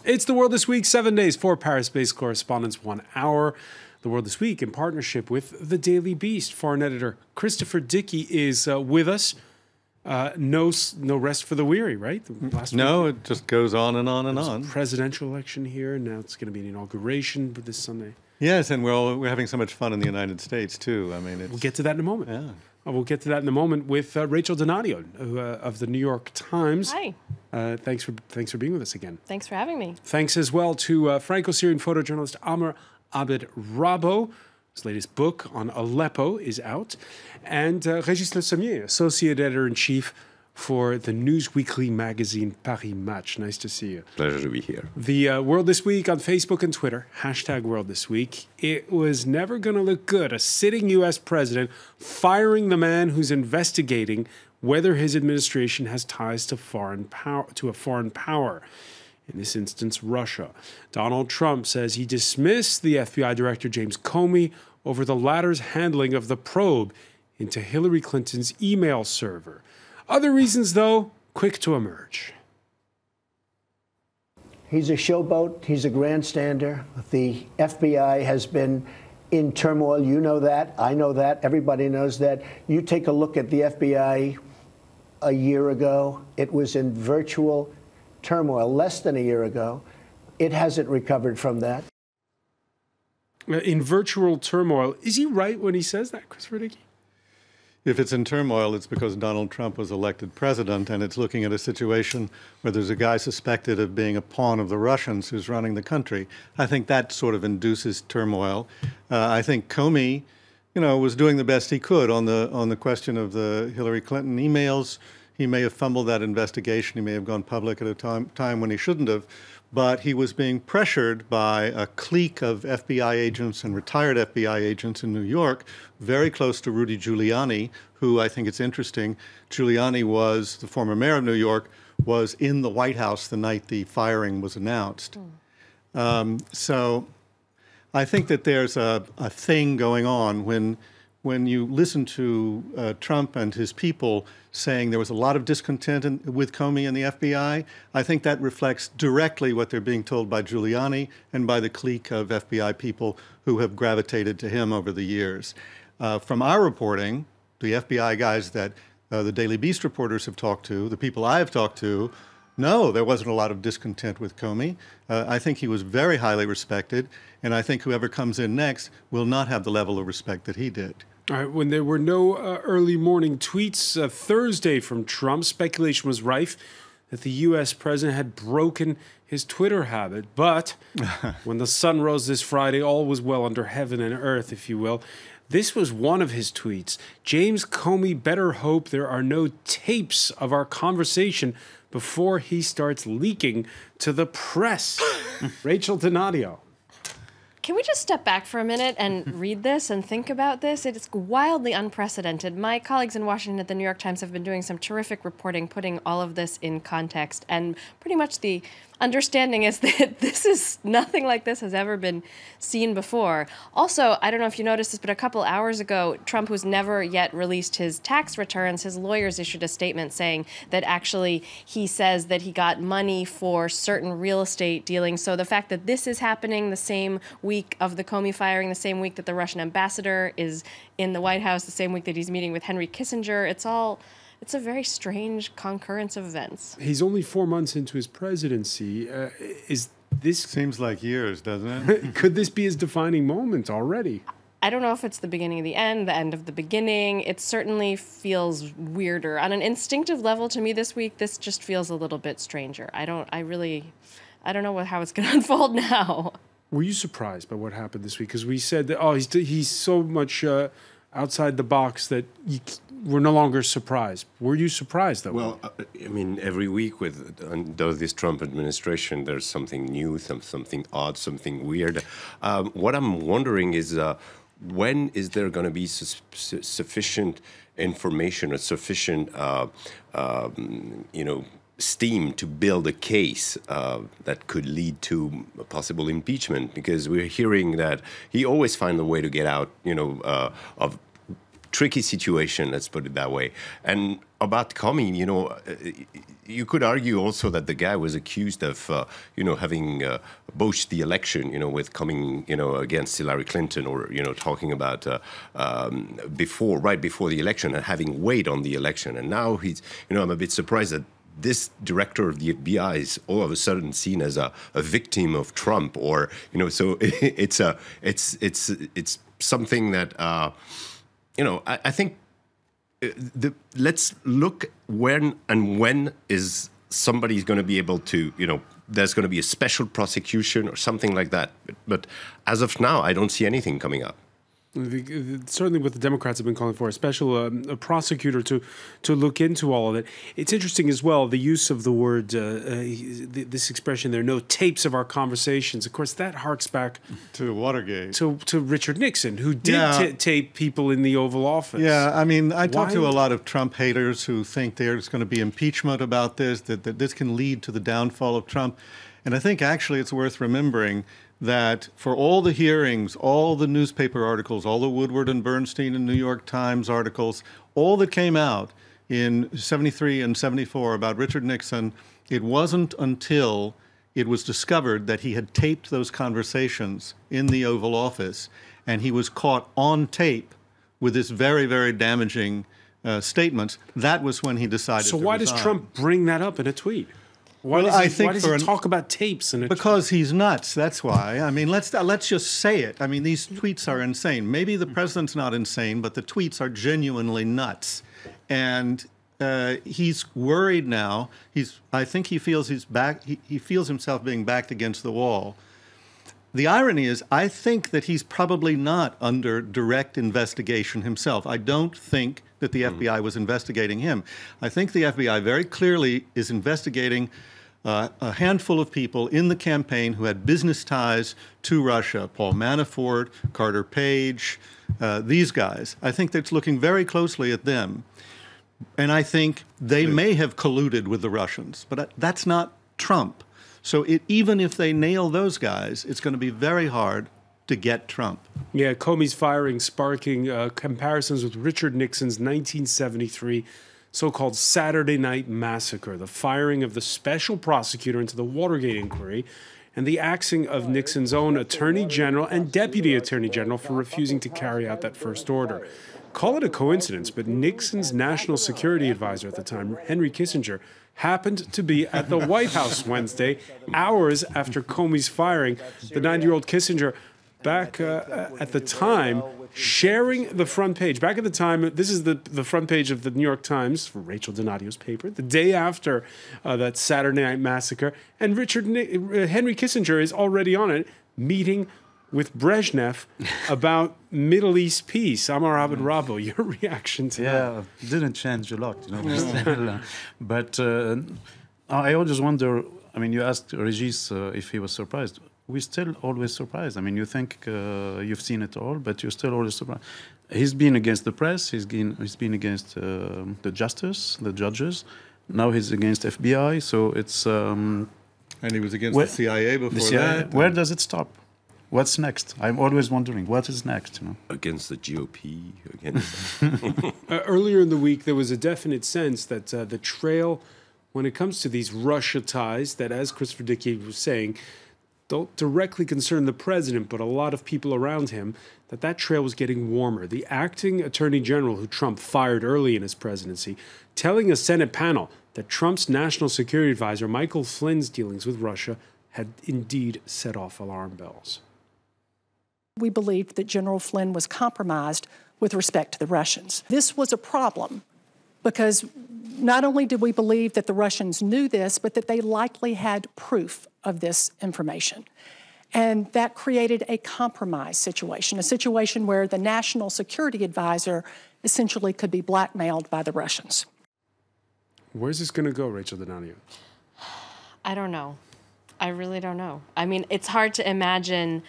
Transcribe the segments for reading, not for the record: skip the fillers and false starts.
It's The World This Week, 7 days, 4 Paris-based correspondents, 1 hour. The World This Week in partnership with The Daily Beast. Foreign editor Christopher Dickey is with us. No rest for the weary, right? No, it just goes on and on and on. Presidential election here. Now it's going to be an inauguration this Sunday. Yes, and we're having so much fun in the United States, too. I mean, we'll get to that in a moment. Yeah. We'll get to that in a moment with Rachel Donadio of the New York Times. Hi. Thanks for being with us again. Thanks for having me. Thanks as well to Franco-Syrian photojournalist Amr Abed Rabo. His latest book on Aleppo is out. And Régis Le Sommier, Associate Editor-in-Chief for the news weekly magazine Paris Match. Nice to see you. Pleasure to be here. The World This Week on Facebook and Twitter, hashtag World This Week. It was never going to look good. A sitting U.S. president firing the man who's investigating whether his administration has ties to a foreign power. In this instance, Russia. Donald Trump says he dismissed the FBI Director James Comey over the latter's handling of the probe into Hillary Clinton's email server. Other reasons, though, quick to emerge. He's a showboat. He's a grandstander. The FBI has been in turmoil. You know that. I know that. Everybody knows that. You take a look at the FBI a year ago. It was in virtual turmoil less than a year ago. It hasn't recovered from that. In virtual turmoil. Is he right when he says that, Chris Riddick? If it's in turmoil, it's because Donald Trump was elected president, and it's looking at a situation where there's a guy suspected of being a pawn of the Russians who's running the country. I think that sort of induces turmoil. I think Comey, was doing the best he could on the question of the Hillary Clinton emails. He may have fumbled that investigation. He may have gone public at a time when he shouldn't have. But he was being pressured by a clique of FBI agents and retired FBI agents in New York, very close to Rudy Giuliani, who I think it's interesting. Giuliani was, the former mayor of New York, was in the White House the night the firing was announced. So I think that there's a thing going on when you listen to Trump and his people saying there was a lot of discontent with Comey and the FBI. I think that reflects directly what they're being told by Giuliani and by the clique of FBI people who have gravitated to him over the years. From our reporting, the FBI guys that the Daily Beast reporters have talked to, the people I have talked to, no, there wasn't a lot of discontent with Comey. I think he was very highly respected, and I think whoever comes in next will not have the level of respect that he did. All right, when there were no early morning tweets Thursday from Trump, speculation was rife that the U.S. president had broken his Twitter habit. But when the sun rose this Friday, all was well under heaven and earth, if you will. This was one of his tweets. James Comey better hope there are no tapes of our conversation before he starts leaking to the press. Rachel Donadio. Can we just step back for a minute and read this and think about this? It is wildly unprecedented. My colleagues in Washington at the New York Times have been doing some terrific reporting, putting all of this in context. And pretty much the understanding is that this is nothing like this has ever been seen before. Also, I don't know if you noticed this, but a couple hours ago, Trump, who's never yet released his tax returns, his lawyers issued a statement saying that actually he says that he got money for certain real estate dealings. So the fact that this is happening the same week of the Comey firing, the same week that the Russian ambassador is in the White House, the same week that he's meeting with Henry Kissinger, it's a very strange concurrence of events. He's only 4 months into his presidency. Is this... Seems like years, doesn't it? Could this be his defining moment already? I don't know if it's the beginning of the end of the beginning. It certainly feels weirder. On an instinctive level, to me this week, this just feels a little bit stranger. I don't know how it's going to unfold now. Were you surprised by what happened this week? Because we said that, he's so much outside the box that we're no longer surprised. Were you surprised, though? Well, I mean, every week under this Trump administration, there's something new, something odd, something weird. What I'm wondering is when is there going to be sufficient information or sufficient, steam to build a case that could lead to a possible impeachment? Because we're hearing that he always finds a way to get out, of tricky situation, let's put it that way. And about Comey, you know, you could argue also that the guy was accused of, you know, having botched the election, you know, with coming, you know, against Hillary Clinton, or, you know, talking about right before the election and having weighed on the election. And now he's, you know, I'm a bit surprised that this director of the FBI is all of a sudden seen as a victim of Trump, or, you know, so it's something that, you know, I think let's look when is somebody's going to be able to, you know, there's going to be a special prosecution or something like that. But as of now, I don't see anything coming up. Certainly what the Democrats have been calling for, a special a prosecutor to look into all of it. It's interesting as well, the use of the word, this expression there, no tapes of our conversations. Of course, that harks back to Watergate. To Richard Nixon, who did tape people in the Oval Office. Yeah, I mean, I talk to a lot of Trump haters who think there's going to be impeachment about this, that this can lead to the downfall of Trump. And I think actually it's worth remembering that for all the hearings, all the newspaper articles, all the Woodward and Bernstein and New York Times articles, all that came out in 73 and 74 about Richard Nixon, it wasn't until it was discovered that he had taped those conversations in the Oval Office, and he was caught on tape with this very, very damaging statements. That was when he decided to resign. So why does Trump bring that up in a tweet? Why does he talk about tapes? Because he's nuts, that's why. I mean, let's just say it. I mean, these tweets are insane. Maybe the president's not insane, but the tweets are genuinely nuts. And he's worried now. I think he feels he feels himself being backed against the wall. The irony is, I think that he's probably not under direct investigation himself. I don't think that the FBI was investigating him. I think the FBI very clearly is investigating a handful of people in the campaign who had business ties to Russia, Paul Manafort, Carter Page, these guys. I think that's looking very closely at them. And I think they may have colluded with the Russians, but that's not Trump. So even if they nail those guys, it's going to be very hard to get Trump. Yeah, Comey's firing sparking comparisons with Richard Nixon's 1973 so-called Saturday Night Massacre, the firing of the special prosecutor into the Watergate inquiry, and the axing of Nixon's own Attorney General and Deputy Attorney General for refusing to carry out that first order. Call it a coincidence, but Nixon's national security advisor at the time, Henry Kissinger, happened to be at the White House Wednesday, hours after Comey's firing. The 90-year-old Kissinger, back at the time, sharing the front page. Back at the time, this is the front page of the New York Times, Rachel Donadio's paper, the day after that Saturday Night Massacre. And Henry Kissinger is already on it, meeting with Brezhnev about Middle East peace. Amar Abed Rabo, your reaction to that? Yeah, it didn't change a lot, you know. But I always wonder, I mean, you asked Regis if he was surprised. We're still always surprised. I mean, you think you've seen it all, but you're still always surprised. He's been against the press. He's been against the justice, the judges. Now he's against FBI. So it's... and he was against the CIA before that. Where does it stop? What's next? I'm always wondering, what is next? You know? Against the GOP, against... Earlier in the week, there was a definite sense that the trail, when it comes to these Russia ties, that, as Christopher Dickey was saying, don't directly concern the president, but a lot of people around him, that trail was getting warmer. The acting attorney general, who Trump fired early in his presidency, telling a Senate panel that Trump's national security advisor, Michael Flynn's dealings with Russia, had indeed set off alarm bells. We believed that General Flynn was compromised with respect to the Russians. This was a problem because not only did we believe that the Russians knew this, but that they likely had proof of this information. And that created a compromise situation, a situation where the national security advisor essentially could be blackmailed by the Russians. Where's this going to go, Rachel Donadio? I don't know. I really don't know. I mean, it's hard to imagine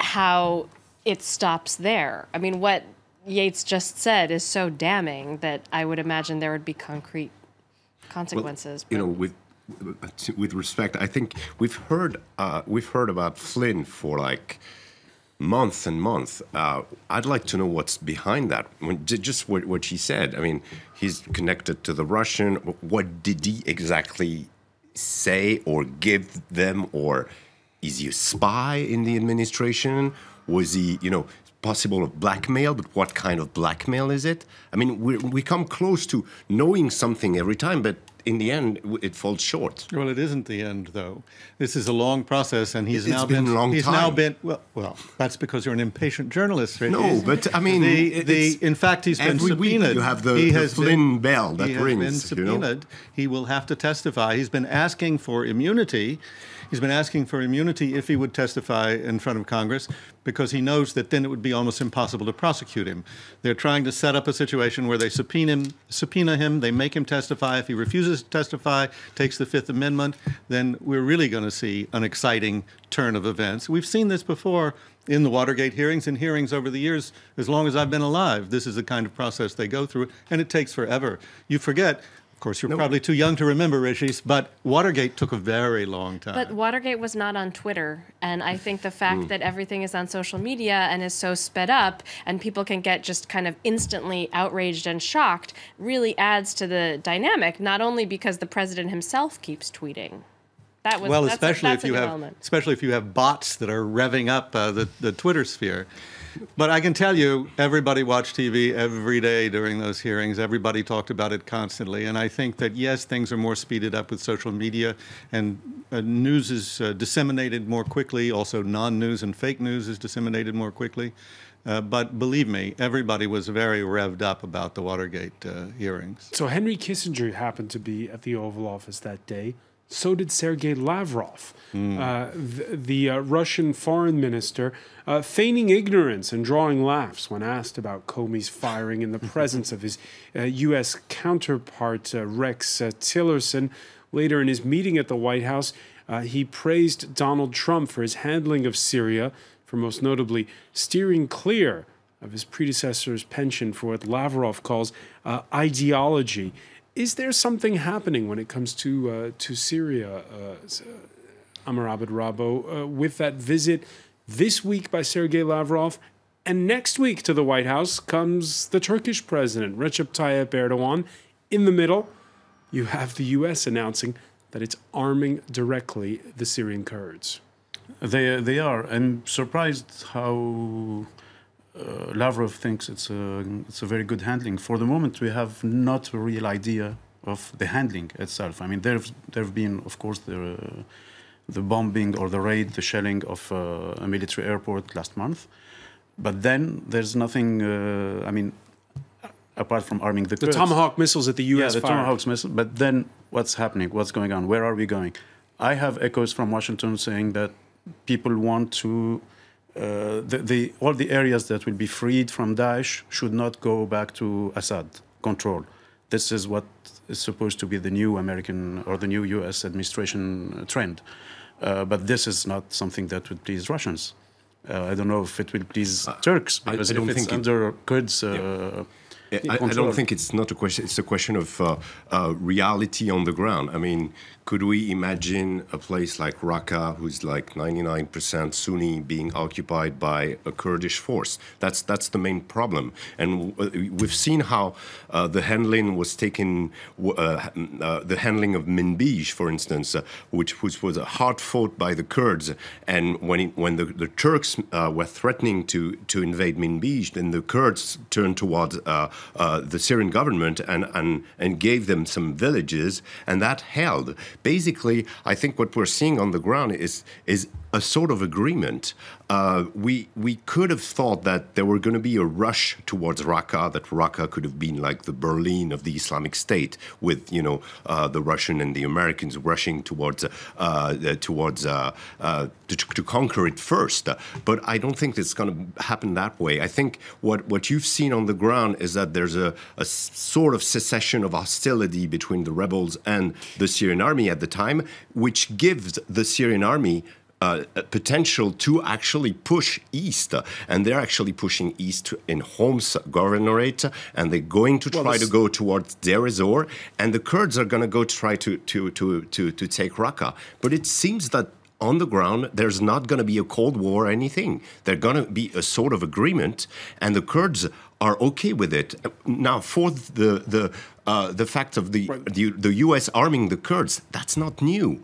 how it stops there. I mean, what Yates just said is so damning that I would imagine there would be concrete consequences. Well, you know, with respect, I think we've heard about Flynn for like months and months. I'd like to know what's behind that. Just what she said. I mean, he's connected to the Russian. What did he exactly say or give them? Or is he a spy in the administration? Was he, possible of blackmail? But what kind of blackmail is it? I mean, we come close to knowing something every time, but in the end, it falls short. Well, it isn't the end, though. This is a long process, and he's It's now been been a long he's time. now been well. That's because you're an impatient journalist, right? No, but I mean, in fact, he's been every week subpoenaed. you have the Flynn bell that he rings. has been subpoenaed. He will have to testify. He's been asking for immunity. He's been asking for immunity if he would testify in front of Congress, because he knows that then it would be almost impossible to prosecute him. They're trying to set up a situation where they subpoena him, they make him testify. If he refuses to testify, takes the Fifth Amendment, then we're really going to see an exciting turn of events. We've seen this before in the Watergate hearings and hearings over the years. As long as I've been alive, this is the kind of process they go through, and it takes forever. You forget. Of course, you're probably too young to remember, Régis, but Watergate took a very long time. But Watergate was not on Twitter, and I think the fact that everything is on social media and is so sped up, and people can get just kind of instantly outraged and shocked, really adds to the dynamic, not only because the president himself keeps tweeting. Especially if you have bots that are revving up the Twitter sphere. But I can tell you, everybody watched TV every day during those hearings. Everybody talked about it constantly. And I think that, yes, things are more speeded up with social media, and news is disseminated more quickly. Also, non-news and fake news is disseminated more quickly. But believe me, everybody was very revved up about the Watergate hearings. So Henry Kissinger happened to be at the Oval Office that day. So did Sergei Lavrov, the Russian foreign minister, feigning ignorance and drawing laughs when asked about Comey's firing in the presence of his U.S. counterpart, Rex Tillerson. Later in his meeting at the White House, he praised Donald Trump for his handling of Syria, for most notably steering clear of his predecessor's penchant for what Lavrov calls ideology. Is there something happening when it comes to Syria, Amr Abed Rabo, with that visit this week by Sergei Lavrov? And next week to the White House comes the Turkish president, Recep Tayyip Erdogan. In the middle, you have the U.S. announcing that it's arming directly the Syrian Kurds. They are. I'm surprised how Lavrov thinks it's a very good handling. For the moment, we have not a real idea of the handling itself. I mean, there've been, of course, the bombing or the raid, the shelling of a military airport last month. But then there's nothing, apart from arming the Kurds. The Tomahawk missiles at the U.S. Yeah, the Tomahawk missiles. But then what's happening? What's going on? Where are we going? I have echoes from Washington saying that people want to all the areas that will be freed from Daesh should not go back to Assad control. This is what is supposed to be the new American or the new U.S. administration trend. But this is not something that would please Russians. I don't know if it will please Turks, because if it's under Kurds I don't think it's not a question. It's a question of reality on the ground. I mean, could we imagine a place like Raqqa, who's like 99% Sunni, being occupied by a Kurdish force? That's the main problem. And we've seen how the handling was taken. The handling of Manbij, for instance, which was hard fought by the Kurds, and when the Turks were threatening to invade Manbij, then the Kurds turned towards the Syrian government and gave them some villages, and that held. Basically, I think what we're seeing on the ground is a sort of agreement. We could have thought that there were going to be a rush towards Raqqa, that Raqqa could have been like the Berlin of the Islamic State, with the Russian and the Americans rushing towards to conquer it first. But I don't think it's going to happen that way. I think what you've seen on the ground is that there's a sort of cessation of hostility between the rebels and the Syrian army at the time, which gives the Syrian army potential to actually push east, and they're actually pushing east in Homs governorate, and they're going to try to go towards Deir ez-Zor, and the Kurds are going to go try to take Raqqa. But it seems that on the ground, there's not going to be a Cold War or anything. There's going to be a sort of agreement, and the Kurds are okay with it. Now, for the fact of the U.S. arming the Kurds, that's not new.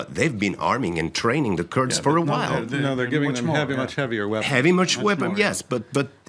They've been arming and training the Kurds for a while. They're giving them much heavier weapons. Much weapons, yes, but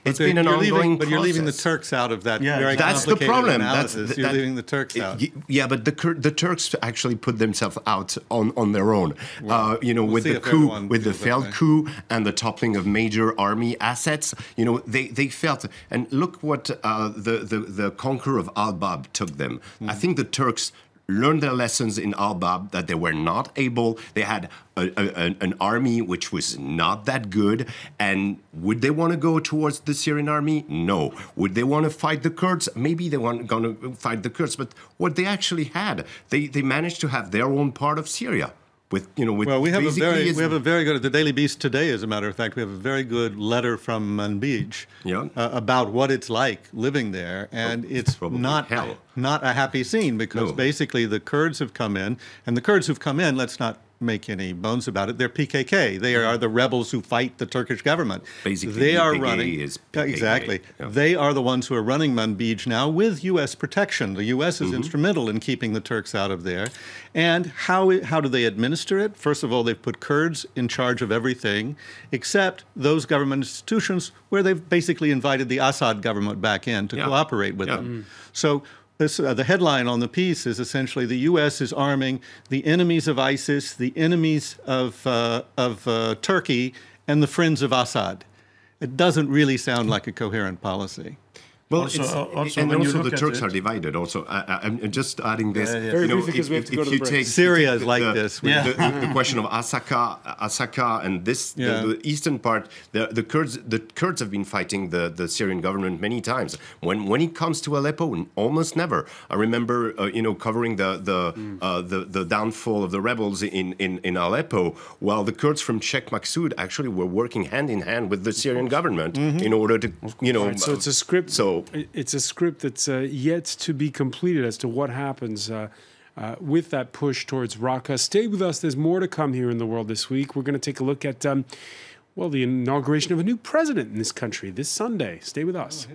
it's been an ongoing process. But you're leaving the Turks out of that very that's the complicated problem. analysis. You're leaving the Turks out. Yeah, but the Turks actually put themselves out on their own. Well, with the coup, with the failed coup and the toppling of major army assets, they felt. And look what the conqueror of Al-Bab took them. I think the Turks learned their lessons in Al-Bab, that they were not able, they had an army which was not that good, and would they want to go towards the Syrian army? No. Would they want to fight the Kurds? Maybe they weren't going to fight the Kurds, but what they actually had, they managed to have their own part of Syria. Well, we have a very good, the Daily Beast today, as a matter of fact, we have a very good letter from Manbij about what it's like living there, and it's not a happy scene, because basically the Kurds have come in, and the Kurds who've come in, let's not make any bones about it, they're PKK. They are the rebels who fight the Turkish government. Basically, they are PKK running. Is PKK. Exactly. Yeah. They are the ones who are running Manbij now with U.S. protection. The U.S. is instrumental in keeping the Turks out of there. And how do they administer it? First of all, they've put Kurds in charge of everything, except those government institutions where they've basically invited the Assad government back in to cooperate with them. So the headline on the piece is essentially the U.S. is arming the enemies of ISIS, the enemies of Turkey, and the friends of Assad. It doesn't really sound like a coherent policy. Well, also the Turks are divided. Also, I'm just adding this. Very briefly, because we have to go to the break. Syria is like this. The question of Asaka, and the eastern part. The Kurds have been fighting the Syrian government many times. When it comes to Aleppo, almost never. I remember, covering the downfall of the rebels in Aleppo, while the Kurds from Sheikh Maksud actually were working hand in hand with the Syrian government in order to, Right, so it's a script. It's a script that's yet to be completed as to what happens with that push towards Raqqa. Stay with us. There's more to come here in the world this week. We're going to take a look at, the inauguration of a new president in this country this Sunday. Stay with us.